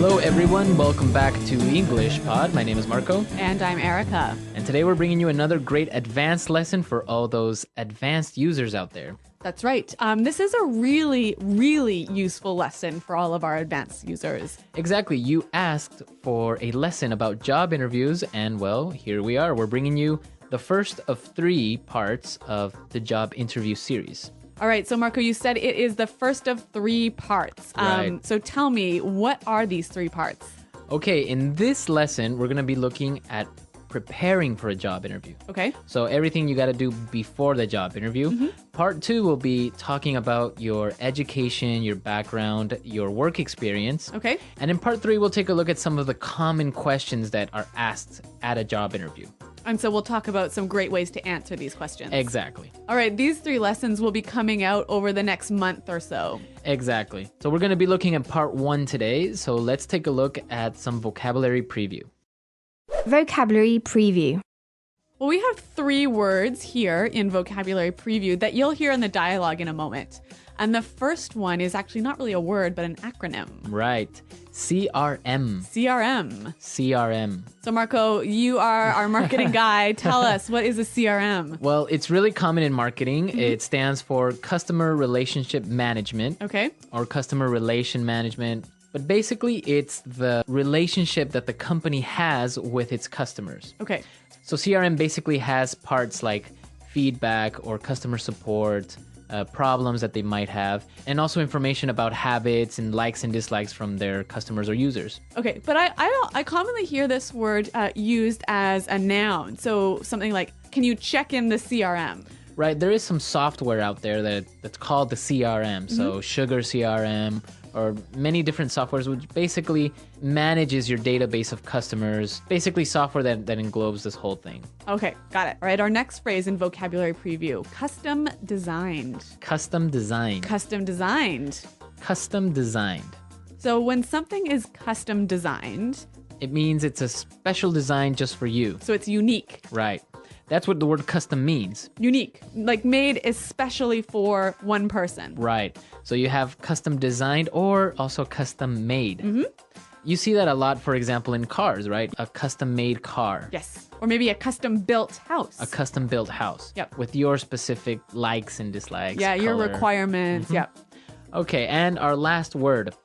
Hello everyone, welcome back to Englishpod. My name is Marco. And I'm Erica. And today we're bringing you another great advanced lesson for all those advanced users out there. That's right. This is a really, really useful lesson for all of our advanced users. Exactly. You asked for a lesson about job interviews, and well, here we are. We're bringing you the first of 3 parts of the job interview series. All right. So, Marco, you said it is the first of 3 parts. Right. So tell me, what are these 3 parts? Okay, in this lesson, we're going to be looking at preparing for a job interview. Okay. So everything you got to do before the job interview. Mm-hmm. Part 2 will be talking about your education, your background, your work experience. Okay. And in part 3, we'll take a look at some of the common questions that are asked at a job interview. And so we'll talk about some great ways to answer these questions. Exactly. All right. These 3 lessons will be coming out over the next month or so. Exactly. So we're going to be looking at part 1 today. So let's take a look at some vocabulary preview. Vocabulary preview. Well, we have 3 words here in vocabulary preview that you'll hear in the dialogue in a moment. And the first one is actually not really a word, but an acronym. Right. CRM. CRM. CRM. So, Marco, you are our marketing guy. Tell us, what is a CRM? Well, it's really common in marketing. It stands for Customer Relationship Management. Okay. Or Customer Relation Management. But basically, it's the relationship that the company has with its customers. Okay. So CRM basically has parts like feedback or customer support, problems that they might have, and also information about habits and likes and dislikes from their customers or users. Okay, but I commonly hear this word used as a noun. So something like, can you check in the CRM? Right, there is some software out there that's called the CRM. So Sugar CRM, or many different softwares, which basically manages your database of customers. Basically software that englobes this whole thing. Okay, got it. All right, our next phrase in vocabulary preview, custom designed. Custom designed. Custom designed. Custom designed. So when something is custom designed, it means it's a special design just for you. So it's unique. Right. That's what the word custom means. Unique, like made especially for one person. Right. So you have custom designed or also custom made. Mm-hmm. You see that a lot, for example, in cars, right? A custom made car. Yes. Or maybe a custom built house. A custom built house. Yep. With your specific likes and dislikes. Yeah, your color. requirements. Mm-hmm. Yep. Okay, and our last word,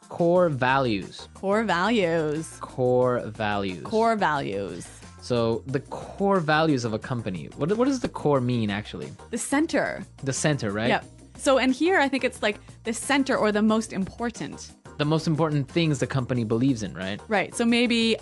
core values. Core values. Core values. Core values. So the core values of a company, what does the core mean actually? The center. The center, right? Yep. So, and here I think it's like the center or the most important. The most important things the company believes in, right? Right. So maybe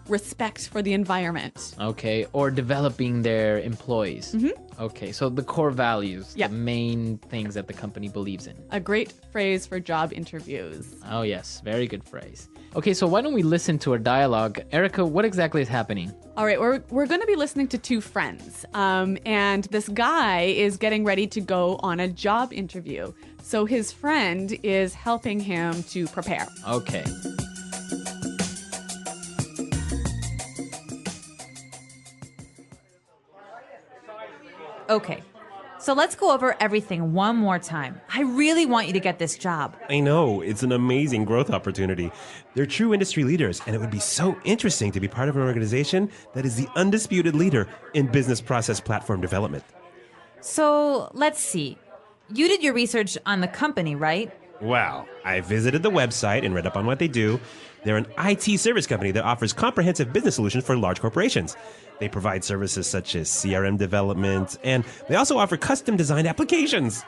respect for the environment. Okay. Or developing their employees. Mm-hmm. Okay. So the core values, yep. The main things that the company believes in. A great phrase for job interviews. Oh, yes. Very good phrase. Okay. So why don't we listen to our dialogue? Erica, what exactly is happening? All right. We're going to be listening to 2 friends. And this guy is getting ready to go on a job interview. So his friend is helping him to prepare. Okay. Okay, so let's go over everything one more time. I really want you to get this job. I know, it's an amazing growth opportunity. They're true industry leaders, and it would be so interesting to be part of an organization that is the undisputed leader in business process platform development. So, let's see. You did your research on the company, right? Well, I visited the website and read up on what they do. They're an IT service company that offers comprehensive business solutions for large corporations. They provide services such as CRM development, and they also offer custom-designed applications.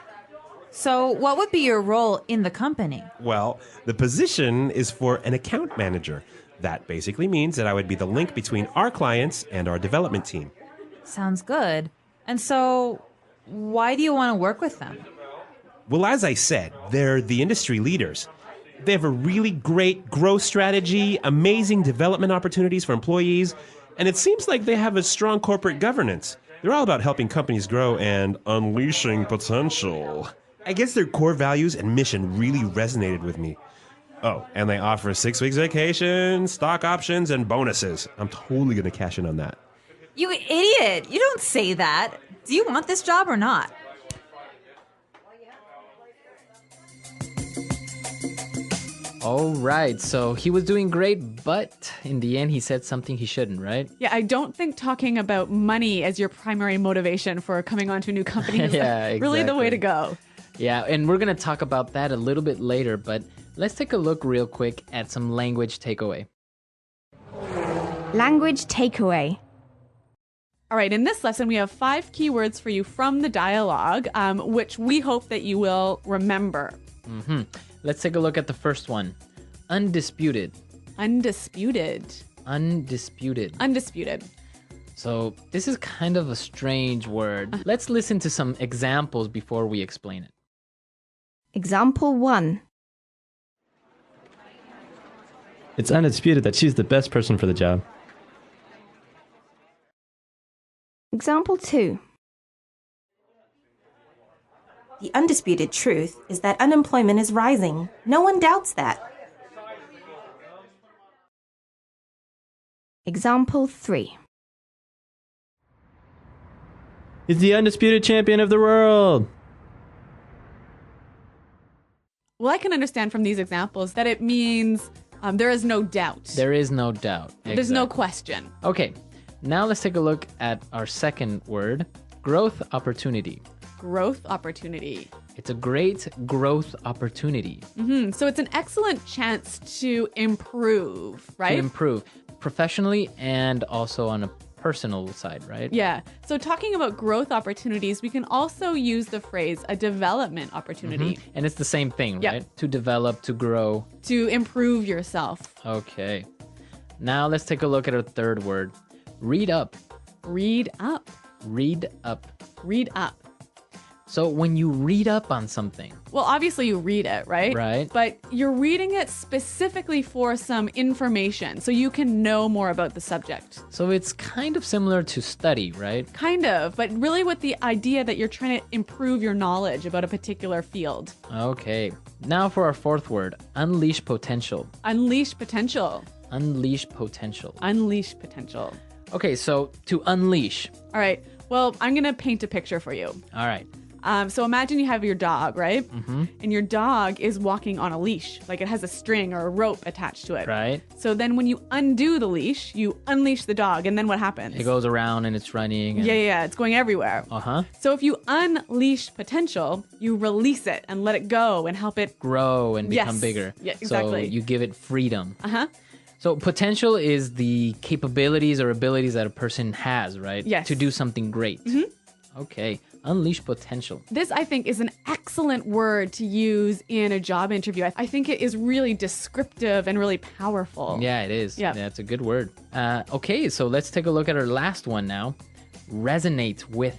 So, what would be your role in the company? Well, the position is for an account manager. That basically means that I would be the link between our clients and our development team. Sounds good. And so, why do you want to work with them? Well, as I said, they're the industry leaders. They have a really great growth strategy, amazing development opportunities for employees, and it seems like they have a strong corporate governance. They're all about helping companies grow and unleashing potential. I guess their core values and mission really resonated with me. Oh, and they offer 6 weeks vacation, stock options, and bonuses. I'm totally going to cash in on that. You idiot! You don't say that. Do you want this job or not? All right, so he was doing great, but in the end, he said something he shouldn't, right? Yeah, I don't think talking about money as your primary motivation for coming onto a new company is Yeah, really the way to exactly. go. Yeah, and we're going to talk about that a little bit later, but let's take a look real quick at some language takeaway. Language takeaway. All right, in this lesson, we have 5 keywords for you from the dialogue, which we hope that you will remember. Let's take a look at the first one. Undisputed. Undisputed. Undisputed. Undisputed. So this is kind of a strange word. Let's listen to some examples before we explain it. Example 1. It's undisputed that she's the best person for the job. Example 2. The undisputed truth is that unemployment is rising. No one doubts that. Example 3. He's the undisputed champion of the world. Well, I can understand from these examples that it means there is no doubt. There is no doubt. There's no Exactly. question. Okay, now let's take a look at our second word, growth opportunity. Growth opportunity. It's a great growth opportunity So it's an excellent chance to improve, right? to improve professionally and also on a personal side, right? Yeah. So talking about growth opportunities, we can also use the phrase a development opportunity And it's the same thing, Yep. right? To develop, to grow. to improve yourself. Okay. Now let's take a look at our third word, read up. Read up. Read up. Read up. So when you read up on something, Well, obviously you read it, right? Right. But you're reading it specifically for some information so you can know more about the subject. so it's kind of similar to study, right? Kind of, but really with the idea that you're trying to improve your knowledge about a particular field. Okay. Now for our fourth word, unleash potential. Unleash potential. Unleash potential. Unleash potential. Okay, so to unleash. All right. Well, I'm going to paint a picture for you. All right. So imagine you have your dog, right? And your dog is walking on a leash, like it has a string or a rope attached to it. Right. So then when you undo the leash, you unleash the dog, and then what happens? It goes around and it's running. And... Yeah, it's going everywhere. Uh-huh. So if you unleash potential, you release it and let it go and help it. Grow and become Yes. bigger. Yeah, exactly. So you give it freedom. Uh-huh. So potential is the capabilities or abilities that a person has, right? Yes. To do something great. Okay. Unleash potential. This, I think, is an excellent word to use in a job interview. I think it is really descriptive and really powerful. Yeah, it is. Yeah. It's a good word. Okay, so let's take a look at our last one now. Resonate with.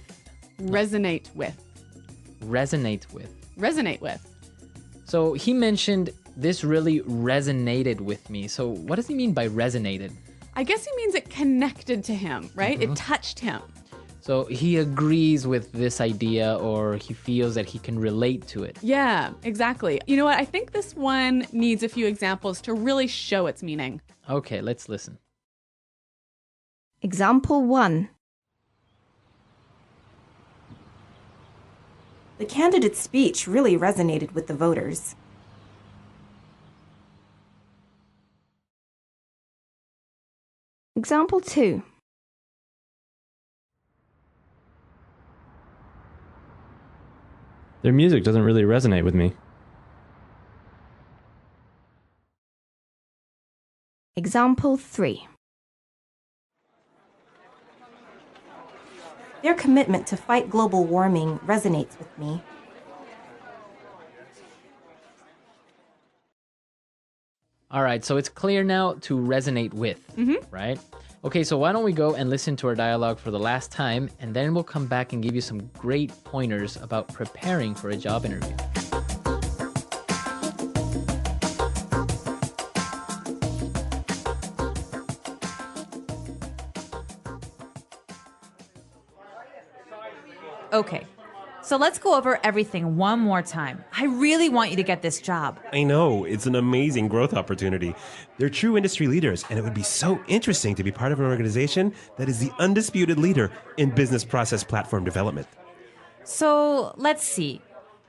Resonate with. Resonate with. Resonate with. So he mentioned this really resonated with me. So what does he mean by resonated? I guess he means it connected to him, right? It touched him. So he agrees with this idea or he feels that he can relate to it. Yeah, exactly. You know what? I think this one needs a few examples to really show its meaning. Okay, let's listen. Example 1. The candidate's speech really resonated with the voters. Example 2. Their music doesn't really resonate with me. Example 3. Their commitment to fight global warming resonates with me. All right, so it's clear now to resonate with, right? Okay, so why don't we go and listen to our dialogue for the last time, and then we'll come back and give you some great pointers about preparing for a job interview. Okay, so let's go over everything one more time. I really want you to get this job. I know, it's an amazing growth opportunity. They're true industry leaders, and it would be so interesting to be part of an organization that is the undisputed leader in business process platform development. So let's see.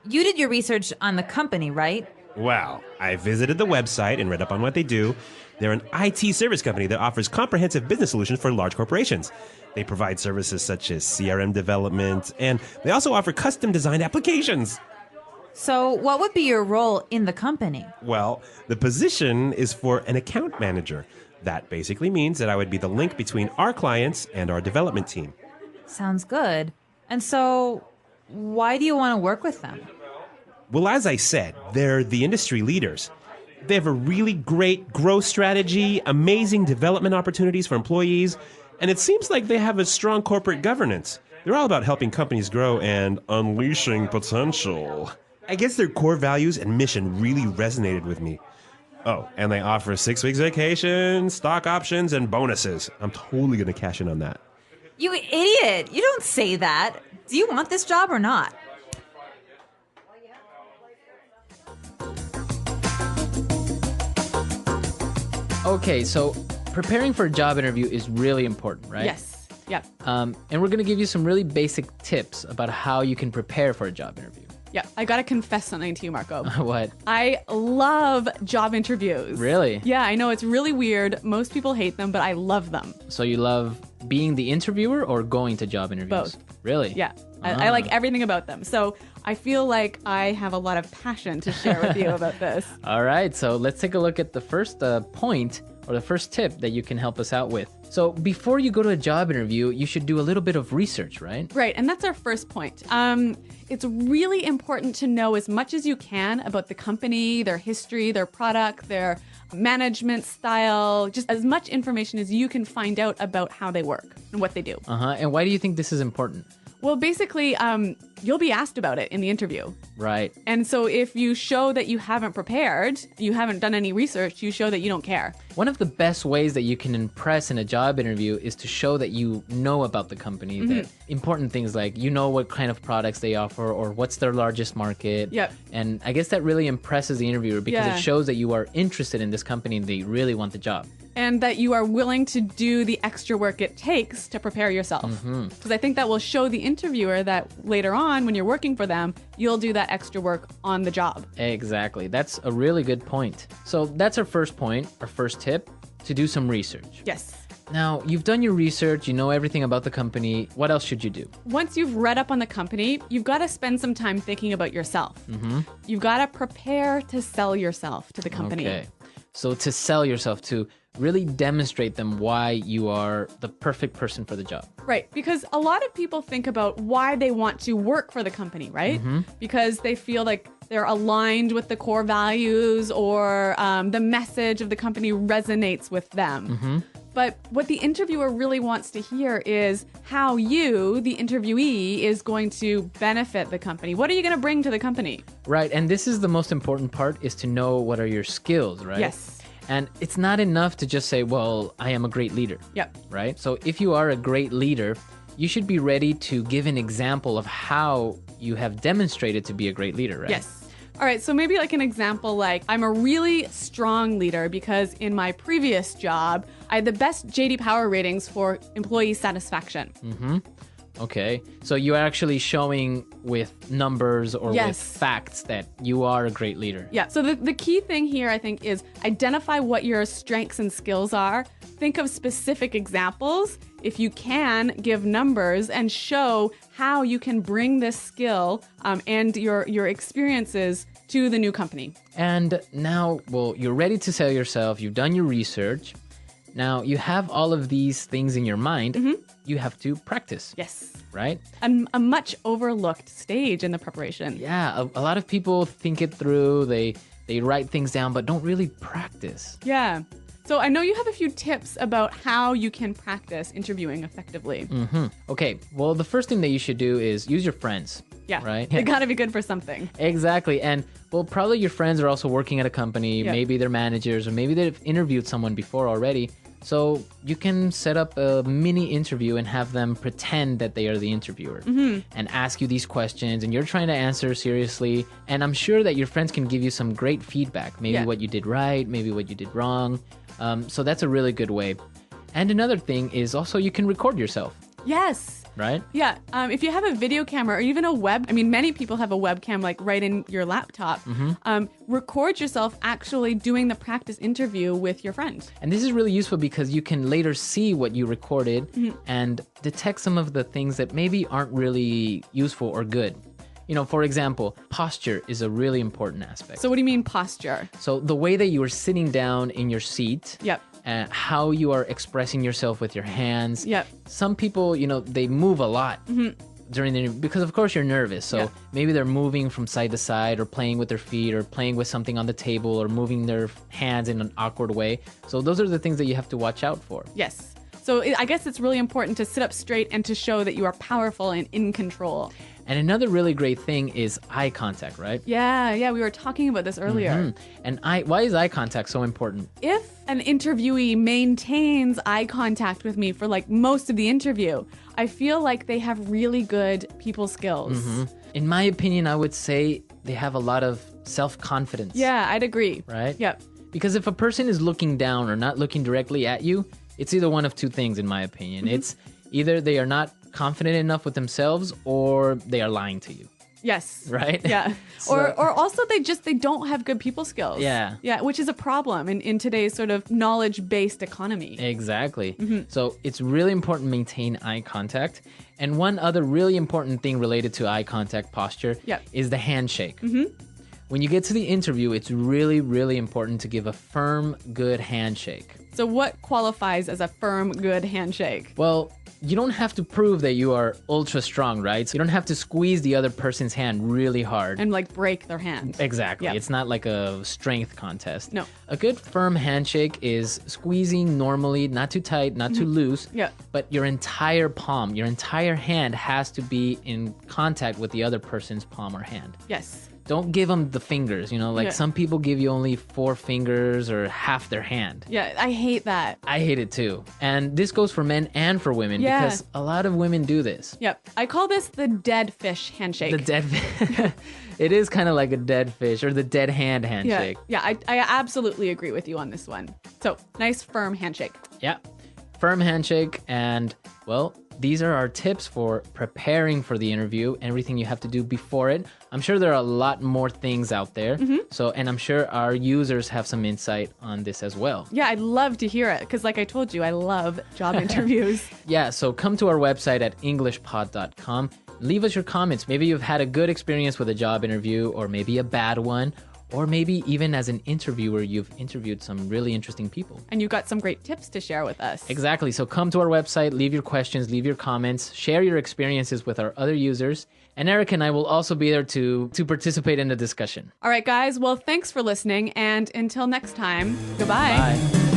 You did your research on the company, right? Well, I visited the website and read up on what they do. They're an IT service company that offers comprehensive business solutions for large corporations. They provide services such as CRM development, and they also offer custom-designed applications. So, what would be your role in the company? Well, the position is for an account manager. That basically means that I would be the link between our clients and our development team. Sounds good. And so, why do you want to work with them? Well, as I said, they're the industry leaders. They have a really great growth strategy, amazing development opportunities for employees, and it seems like they have a strong corporate governance. They're all about helping companies grow and unleashing potential. I guess their core values and mission really resonated with me. Oh, and they offer 6 weeks vacation, stock options, and bonuses. I'm totally going to cash in on that. You idiot! You don't say that. Do you want this job or not? Okay, so preparing for a job interview is really important, right? Yes. Yep. And we're going to give you some really basic tips about how you can prepare for a job interview. Yep. I got to confess something to you, Marco. What? I love job interviews. Really? Yeah, I know it's really weird. Most people hate them, but I love them. So you love being the interviewer or going to job interviews? Both. Really? Yeah. I like everything about them. So I feel like I have a lot of passion to share with you about this. All right, so let's take a look at the first point or the first tip that you can help us out with. So before you go to a job interview, you should do a little bit of research, right? Right, and that's our first point. It's really important to know as much as you can about the company, their history, their product, their management style, just as much information as you can find out about how they work and what they do. And why do you think this is important? Well, basically, you'll be asked about it in the interview. Right. And so if you show that you haven't prepared, you haven't done any research, you show that you don't care. One of the best ways that you can impress in a job interview is to show that you know about the company, that important things like you know what kind of products they offer or what's their largest market. Yep. And I guess that really impresses the interviewer because it shows that you are interested in this company and that you really want the job. And that you are willing to do the extra work it takes to prepare yourself. Because I think that will show the interviewer that later on, when you're working for them, you'll do that extra work on the job. Exactly. That's a really good point. So that's our first point, our first tip, to do some research. Yes. Now, you've done your research, you know everything about the company. What else should you do? Once you've read up on the company, you've got to spend some time thinking about yourself. You've got to prepare to sell yourself to the company. Okay. So to sell yourself, to really demonstrate them why you are the perfect person for the job. Right, because a lot of people think about why they want to work for the company, right? Because they feel like they're aligned with the core values or the message of the company resonates with them. But what the interviewer really wants to hear is how you, the interviewee, is going to benefit the company. What are you going to bring to the company? Right, and this is the most important part, is to know what are your skills, right? Yes. And it's not enough to just say, well, I am a great leader. Yep. Right? So if you are a great leader, you should be ready to give an example of how you have demonstrated to be a great leader, right? Yes. All right, so maybe like an example, like I'm a really strong leader because in my previous job, I had the best JD Power ratings for employee satisfaction. Okay. So you're actually showing with numbers or with facts that you are a great leader. Yeah. So the key thing here, I think, is identify what your strengths and skills are. Think of specific examples. If you can, give numbers and show how you can bring this skill and your experiences to the new company. And now, well, you're ready to sell yourself. You've done your research. Now you have all of these things in your mind. You have to practice. Yes. Right? A much overlooked stage in the preparation. Yeah. A lot of people think it through. They write things down, but don't really practice. Yeah. So I know you have a few tips about how you can practice interviewing effectively. Okay. Well, the first thing that you should do is use your friends. Yeah. Right? They gotta be good for something. Exactly. And well, probably your friends are also working at a company. Yep. Maybe they're managers or maybe they've interviewed someone before already. So you can set up a mini interview and have them pretend that they are the interviewer and ask you these questions and you're trying to answer seriously. And I'm sure that your friends can give you some great feedback. Maybe what you did right, maybe what you did wrong. So that's a really good way. And another thing is also you can record yourself. Yes. right? Yeah. If you have a video camera or even a many people have a webcam like right in your laptop. Record yourself actually doing the practice interview with your friend. And this is really useful because you can later see what you recorded and detect some of the things that maybe aren't really useful or good. You know, for example, posture is a really important aspect. So what do you mean posture? So the way that you are sitting down in your seat. Yep. How you are expressing yourself with your hands. Yep. Some people, they move a lot during the interview because, of course, you're nervous. So maybe they're moving from side to side or playing with their feet or playing with something on the table or moving their hands in an awkward way. So those are the things that you have to watch out for. Yes. So I guess it's really important to sit up straight and to show that you are powerful and in control. And another really great thing is eye contact, right? Yeah, we were talking about this earlier. And why is eye contact so important? If an interviewee maintains eye contact with me for like most of the interview, I feel like they have really good people skills. In my opinion, I would say they have a lot of self-confidence. Yeah, I'd agree. Right? Yep. Because if a person is looking down or not looking directly at you, it's either one of two things, in my opinion. It's either they are not confident enough with themselves or they are lying to you. Yes. Right? Yeah. Or also they don't have good people skills. Yeah. Yeah, which is a problem in today's sort of knowledge-based economy. Exactly. So it's really important to maintain eye contact. And one other really important thing related to eye contact posture is the handshake. When you get to the interview, it's really, really important to give a firm, good handshake. So what qualifies as a firm, good handshake? Well, you don't have to prove that you are ultra strong, right? So you don't have to squeeze the other person's hand really hard. And like break their hand. Exactly. Yep. It's not like a strength contest. No. A good firm handshake is squeezing normally, not too tight, not too loose. Yeah. But your entire palm, your entire hand has to be in contact with the other person's palm or hand. Yes. Don't give them the fingers, some people give you only 4 fingers or half their hand. Yeah, I hate that. I hate it too. And this goes for men and for women because a lot of women do this. Yep. I call this the dead fish handshake. The dead fish. It is kind of like a dead fish or the dead hand handshake. Yeah, I absolutely agree with you on this one. So, nice firm handshake. Yeah. Firm handshake. And, well, these are our tips for preparing for the interview, everything you have to do before it. I'm sure there are a lot more things out there. And I'm sure our users have some insight on this as well. Yeah, I'd love to hear it because like I told you, I love job interviews. Yeah, so come to our website at Englishpod.com. Leave us your comments. Maybe you've had a good experience with a job interview or maybe a bad one. Or maybe even as an interviewer, you've interviewed some really interesting people. And you've got some great tips to share with us. Exactly. So come to our website, leave your questions, leave your comments, share your experiences with our other users. And Eric and I will also be there to participate in the discussion. All right, guys. Well, thanks for listening. And until next time, goodbye. Bye.